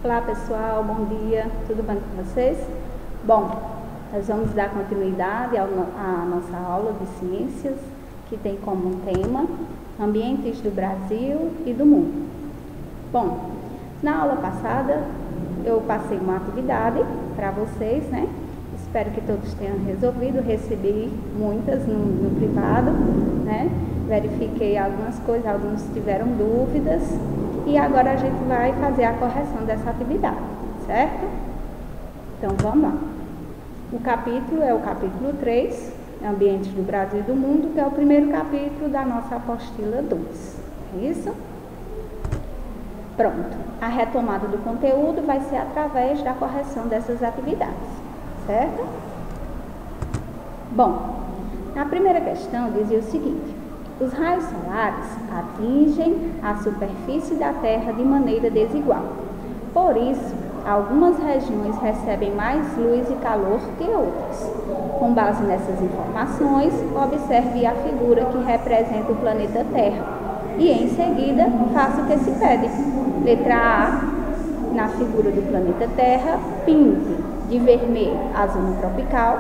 Olá pessoal, bom dia, tudo bem com vocês? Bom, nós vamos dar continuidade à nossa aula de ciências, que tem como tema ambientes do Brasil e do mundo. Bom, na aula passada eu passei uma atividade para vocês, né? Espero que todos tenham resolvido, recebi muitas no privado, né? Verifiquei algumas coisas, alguns tiveram dúvidas e agora a gente vai fazer a correção dessa atividade, certo? Então vamos lá. O capítulo é o capítulo 3, Ambientes do Brasil e do Mundo, que é o primeiro capítulo da nossa apostila 2, é isso? Pronto, a retomada do conteúdo vai ser através da correção dessas atividades, certo? Bom, a primeira questão dizia o seguinte: os raios solares atingem a superfície da Terra de maneira desigual. Por isso, algumas regiões recebem mais luz e calor que outras. Com base nessas informações, observe a figura que representa o planeta Terra e, em seguida, faça o que se pede. Letra A, na figura do planeta Terra, pinte de vermelho a zona tropical,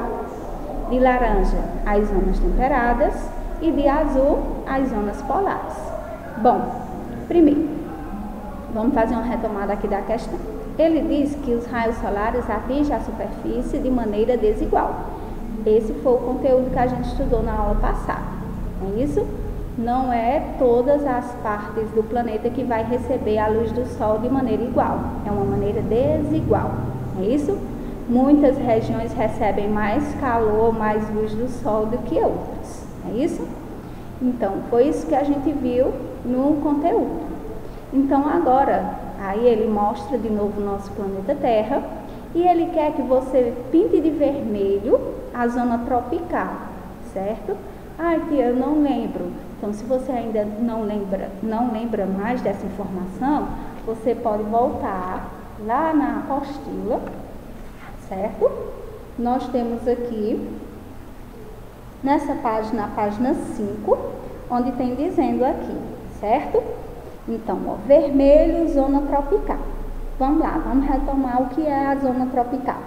de laranja as zonas temperadas e de azul as zonas polares. Bom, primeiro, vamos fazer uma retomada aqui da questão. Ele diz que os raios solares atingem a superfície de maneira desigual. Esse foi o conteúdo que a gente estudou na aula passada, é isso? Não é todas as partes do planeta que vai receber a luz do sol de maneira igual, é uma maneira desigual, é isso? Muitas regiões recebem mais calor, mais luz do sol do que outras, é isso? Então, foi isso que a gente viu no conteúdo. Então, agora, aí ele mostra de novo o nosso planeta Terra e ele quer que você pinte de vermelho a zona tropical, certo? Ai, tia, eu não lembro. Então, se você ainda não lembra mais dessa informação, você pode voltar lá na apostila, certo? Nós temos aqui, nessa página, a página 5, onde tem dizendo aqui, certo? Então, ó, vermelho, zona tropical. Vamos lá, vamos retomar o que é a zona tropical.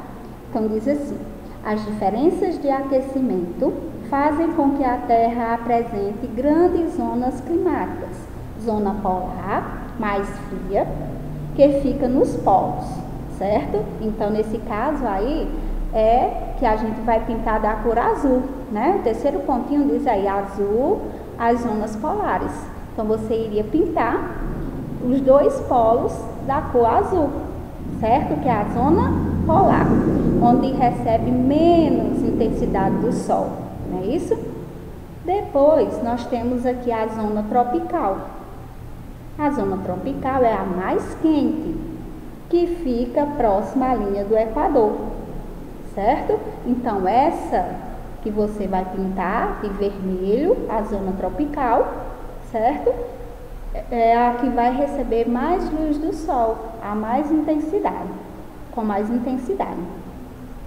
Então, diz assim: as diferenças de aquecimento fazem com que a Terra apresente grandes zonas climáticas. Zona polar, mais fria, que fica nos polos, certo? Então, nesse caso aí, é que a gente vai pintar da cor azul, né? O terceiro pontinho diz aí, azul, as zonas polares. Então, você iria pintar os dois polos da cor azul, certo? Que é a zona polar, onde recebe menos intensidade do sol, não é isso? Depois, nós temos aqui a zona tropical. A zona tropical é a mais quente, que fica próxima à linha do Equador, certo? Então, essa que você vai pintar de vermelho, a zona tropical, certo? É a que vai receber mais luz do sol, a mais intensidade, com mais intensidade.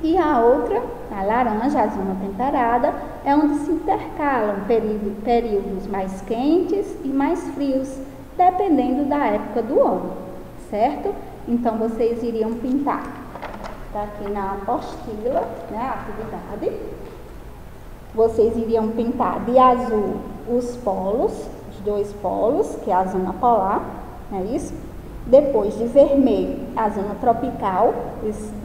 E a outra, a laranja, a zona temperada, é onde se intercalam períodos mais quentes e mais frios, dependendo da época do ano, certo? Então, vocês iriam pintar, está aqui na apostila, né, a atividade, vocês iriam pintar de azul os polos, os dois polos, que é a zona polar, não é isso? Depois de vermelho, a zona tropical,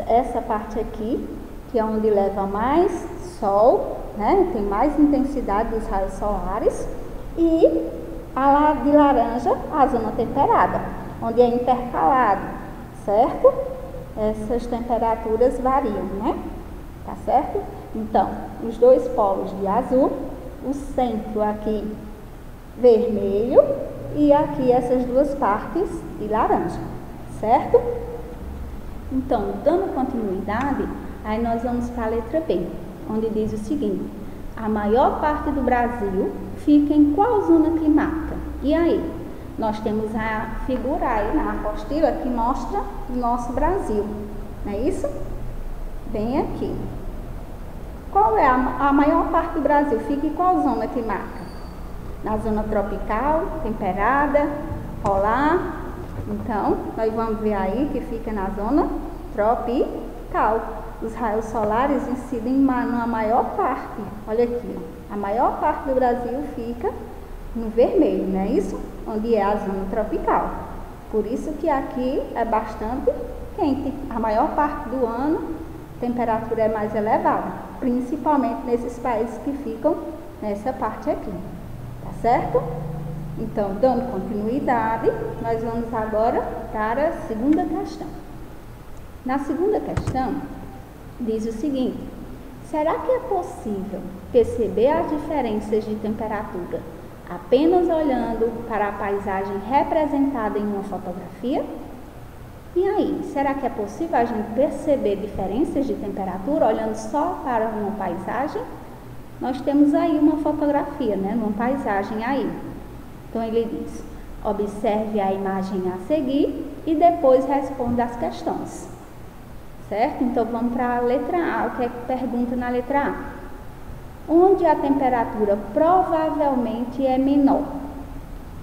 essa parte aqui, que é onde leva mais sol, né, tem mais intensidade dos raios solares, e a de laranja, a zona temperada, onde é intercalado, certo? Essas temperaturas variam, né? Tá certo? Então, os dois polos de azul, o centro aqui vermelho e aqui essas duas partes de laranja, certo? Então, dando continuidade, aí nós vamos para a letra B, onde diz o seguinte: a maior parte do Brasil fica em qual zona climática? E aí? Nós temos a figura aí na apostila que mostra o nosso Brasil, não é isso? Bem aqui. Qual é a maior parte do Brasil? Fica em qual zona climática? Na zona tropical, temperada, polar Então, nós vamos ver aí que fica na zona tropical. Os raios solares incidem na maior parte. Olha aqui, ó. A maior parte do Brasil fica no vermelho, não é isso? Onde é a zona tropical. Por isso que aqui é bastante quente. A maior parte do ano a temperatura é mais elevada, principalmente nesses países que ficam nessa parte aqui. Tá certo? Então, dando continuidade, nós vamos agora para a segunda questão. Na segunda questão, diz o seguinte: será que é possível perceber as diferenças de temperatura apenas olhando para a paisagem representada em uma fotografia? E aí, será que é possível a gente perceber diferenças de temperatura olhando só para uma paisagem? Nós temos aí uma fotografia, né, uma paisagem aí. Então ele diz: observe a imagem a seguir e depois responda as questões. Certo? Então vamos para a letra A. O que é que pergunta na letra A? Onde a temperatura provavelmente é menor?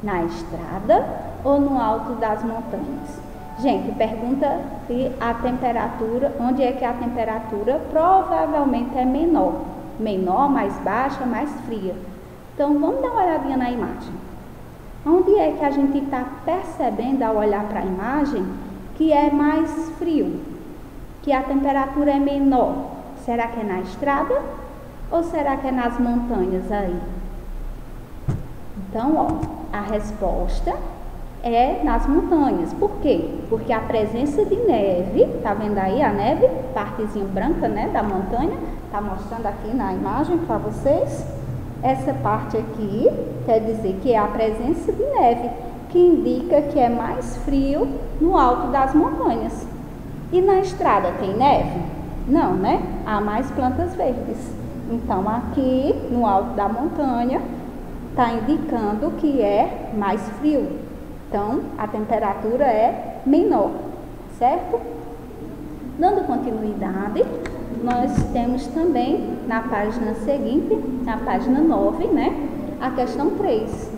Na estrada ou no alto das montanhas? Gente, pergunta se a temperatura, onde é que a temperatura provavelmente é menor. Menor, mais baixa, mais fria. Então vamos dar uma olhadinha na imagem. Onde é que a gente está percebendo ao olhar para a imagem que é mais frio? Que a temperatura é menor? Será que é na estrada ou será que é nas montanhas aí? Então, ó, a resposta é nas montanhas. Por quê? Porque a presença de neve, tá vendo aí a neve, partezinha branca, né, da montanha, tá mostrando aqui na imagem para vocês. Essa parte aqui quer dizer que é a presença de neve, que indica que é mais frio no alto das montanhas. E na estrada tem neve? Não, né? Há mais plantas verdes. Então, aqui no alto da montanha, está indicando que é mais frio. Então, a temperatura é menor, certo? Dando continuidade, nós temos também na página seguinte, na página 9, né? A questão 3.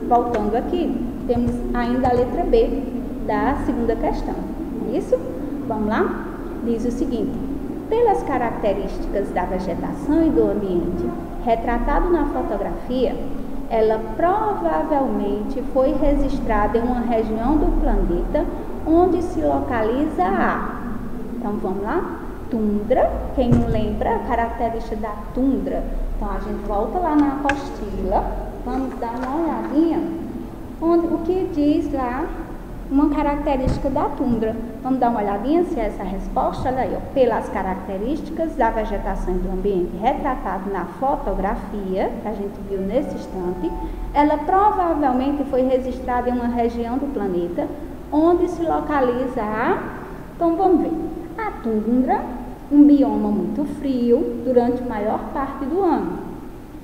Voltando aqui, temos ainda a letra B da segunda questão. Isso? Vamos lá? Diz o seguinte: pelas características da vegetação e do ambiente retratado na fotografia, ela provavelmente foi registrada em uma região do planeta onde se localiza a... Então vamos lá? Tundra. Quem não lembra a característica da tundra? Então a gente volta lá na apostila, vamos dar uma olhadinha o que diz lá uma característica da tundra. Vamos dar uma olhadinha se é essa a resposta. Olha aí, ó. Pelas características da vegetação e do ambiente retratado na fotografia, que a gente viu nesse instante, ela provavelmente foi registrada em uma região do planeta onde se localiza a... Então vamos ver. A tundra, um bioma muito frio durante a maior parte do ano.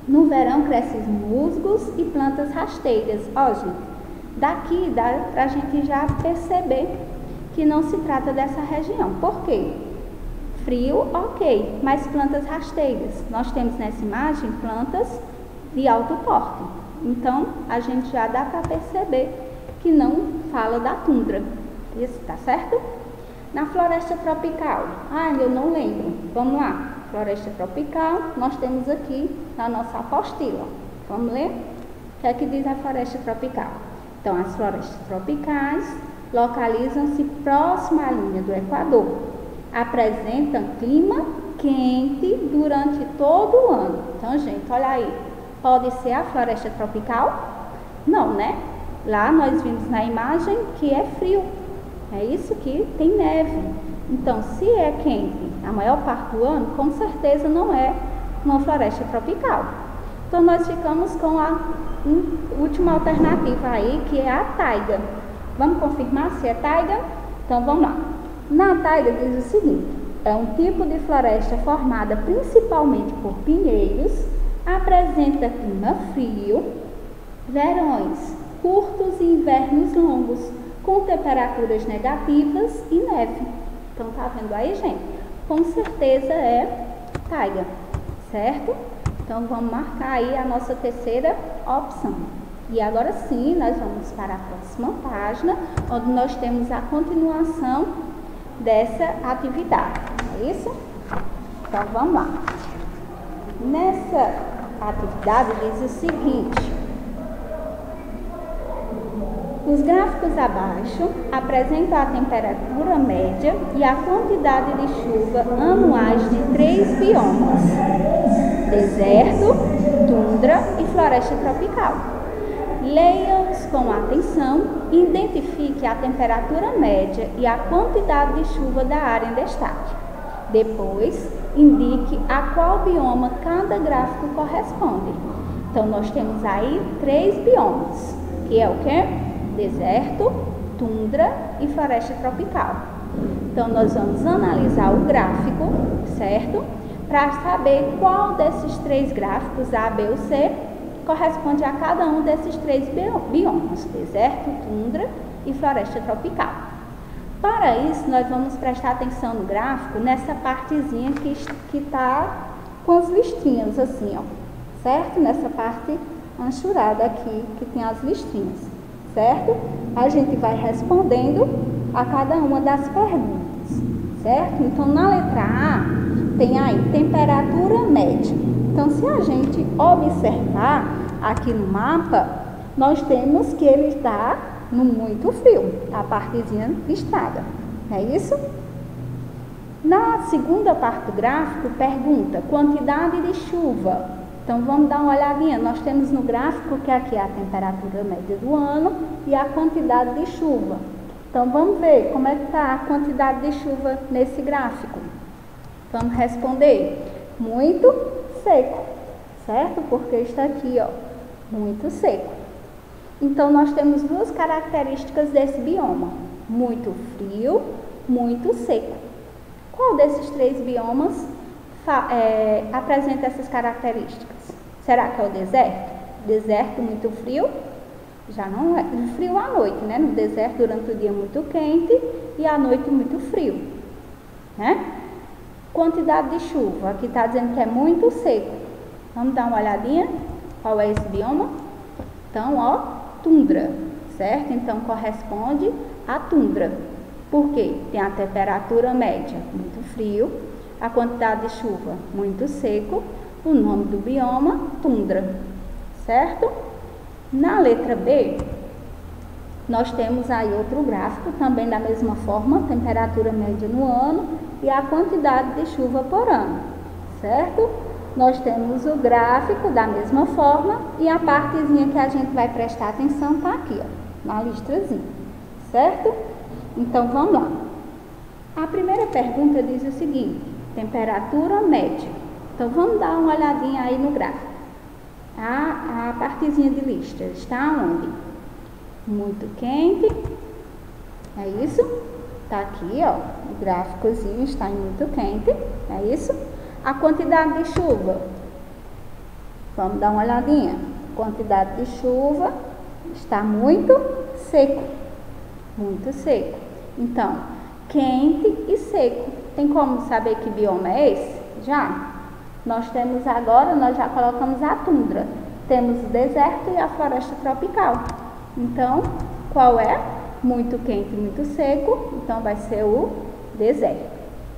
No verão crescem musgos e plantas rasteiras. Ó, gente, daqui dá para a gente já perceber que não se trata dessa região. Por quê? Frio, ok, mas plantas rasteiras. Nós temos nessa imagem plantas de alto porte. Então, a gente já dá para perceber que não fala da tundra. Isso, tá certo? Na floresta tropical. Eu não lembro. Vamos lá. Floresta tropical, nós temos aqui na nossa apostila. Vamos ler? O que é que diz a floresta tropical? Então, as florestas tropicais localizam-se próximo à linha do Equador. Apresentam clima quente durante todo o ano. Então, gente, olha aí. Pode ser a floresta tropical? Não, né? Lá nós vimos na imagem que é frio. É isso que tem neve. Então, se é quente a maior parte do ano, com certeza não é uma floresta tropical. Então, nós ficamos com a última alternativa aí, que é a taiga. Vamos confirmar se é taiga? Então, vamos lá. Na taiga diz o seguinte: é um tipo de floresta formada principalmente por pinheiros, apresenta clima frio, verões curtos e invernos longos, com temperaturas negativas e neve. Então, tá vendo aí, gente? Com certeza é taiga, certo? Então, vamos marcar aí a nossa terceira opção. E agora sim, nós vamos para a próxima página, onde nós temos a continuação dessa atividade. É isso? Então, vamos lá. Nessa atividade diz o seguinte: os gráficos abaixo apresentam a temperatura média e a quantidade de chuva anuais de 3 biomas: deserto, tundra e floresta tropical. Leia-os com atenção e identifique a temperatura média e a quantidade de chuva da área em destaque. Depois, indique a qual bioma cada gráfico corresponde. Então, nós temos aí 3 biomas, que é o quê? Deserto, tundra e floresta tropical. Então, nós vamos analisar o gráfico, certo? Para saber qual desses 3 gráficos, A, B ou C, corresponde a cada um desses 3 biomas: deserto, tundra e floresta tropical. Para isso, nós vamos prestar atenção no gráfico, nessa partezinha que está com as listrinhas assim, ó, certo? Nessa parte anchurada aqui, que tem as listrinhas, certo? A gente vai respondendo a cada uma das perguntas, certo? Então, na letra A, tem aí temperatura média. Então, se a gente observar aqui no mapa, nós temos que ele está no muito frio, a partezinha listrada, é isso? Na segunda parte do gráfico, pergunta quantidade de chuva. Então, vamos dar uma olhadinha. Nós temos no gráfico que aqui é a temperatura média do ano e a quantidade de chuva. Então, vamos ver como é que está a quantidade de chuva nesse gráfico. Vamos responder: muito seco, certo? Porque está aqui, ó, muito seco. Então, nós temos 2 características desse bioma: muito frio, muito seco. Qual desses 3 biomas apresenta essas características? Será que é o deserto? Deserto muito frio? Já não é. Frio à noite, né? No deserto, durante o dia muito quente e à noite muito frio, né? Quantidade de chuva. Aqui está dizendo que é muito seco. Vamos dar uma olhadinha. Qual é esse bioma? Então, ó, tundra, certo? Então, corresponde à tundra. Por quê? Tem a temperatura média muito frio, a quantidade de chuva muito seco, o nome do bioma, tundra, certo? Na letra B, nós temos aí outro gráfico, também da mesma forma, temperatura média no ano e a quantidade de chuva por ano, certo? Nós temos o gráfico da mesma forma e a partezinha que a gente vai prestar atenção está aqui, ó, na listrazinha, certo? Então, vamos lá. A primeira pergunta diz o seguinte: temperatura média. Então, vamos dar uma olhadinha aí no gráfico. A partezinha de lista está onde? Muito quente, é isso? Está aqui, ó, o gráficozinho está em muito quente, é isso? A quantidade de chuva, vamos dar uma olhadinha. Quantidade de chuva está muito seco, muito seco. Então, quente e seco. Tem como saber que bioma é esse? Já. Nós temos agora, nós já colocamos a tundra. Temos o deserto e a floresta tropical. Então, qual é? Muito quente e muito seco. Então, vai ser o deserto.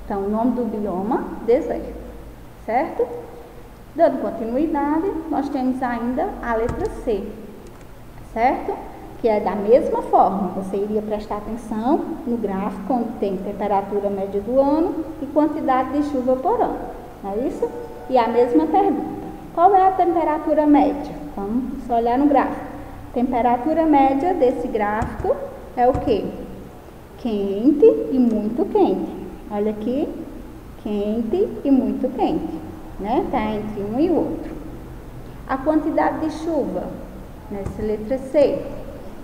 Então, o nome do bioma, deserto. Certo? Dando continuidade, nós temos ainda a letra C. Certo? Que é da mesma forma, você iria prestar atenção no gráfico onde tem temperatura média do ano e quantidade de chuva por ano, não é isso? E a mesma pergunta: qual é a temperatura média? Vamos só olhar no gráfico. Temperatura média desse gráfico é o quê? Quente e muito quente. Olha aqui, quente e muito quente, né? Está entre um e o outro. A quantidade de chuva, nessa letra C.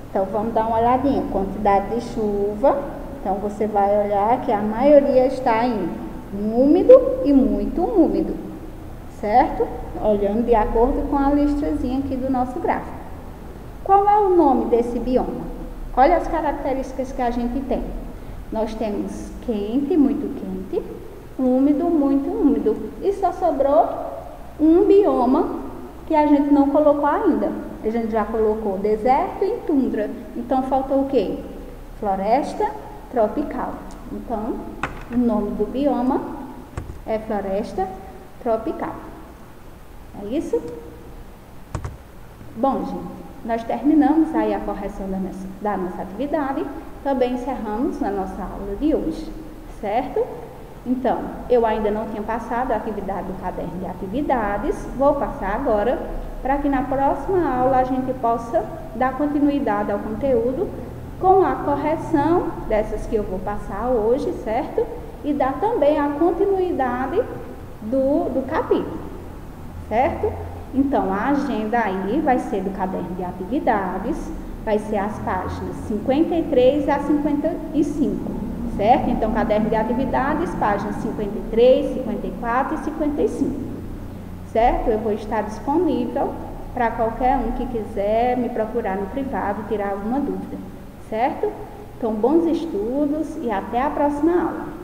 Então, vamos dar uma olhadinha. Quantidade de chuva. Então, você vai olhar que a maioria está em úmido e muito úmido, certo? Olhando de acordo com a listrazinha aqui do nosso gráfico. Qual é o nome desse bioma? Olha as características que a gente tem. Nós temos quente, muito quente, úmido, muito úmido. E só sobrou um bioma que a gente não colocou ainda. A gente já colocou deserto e tundra. Então, faltou o quê? Floresta tropical. Então, o nome do bioma é floresta tropical. É isso? Bom, gente, nós terminamos aí a correção da nossa atividade. Também encerramos a nossa aula de hoje, certo? Então, eu ainda não tinha passado a atividade do caderno de atividades, vou passar agora, para que na próxima aula a gente possa dar continuidade ao conteúdo com a correção dessas que eu vou passar hoje, certo? E dar também a continuidade do capítulo, certo? Então, a agenda aí vai ser do caderno de atividades, vai ser as páginas 53 a 55, certo? Então, caderno de atividades, páginas 53, 54 e 55, certo? Eu vou estar disponível para qualquer um que quiser me procurar no privado, tirar alguma dúvida, certo? Então, bons estudos e até a próxima aula.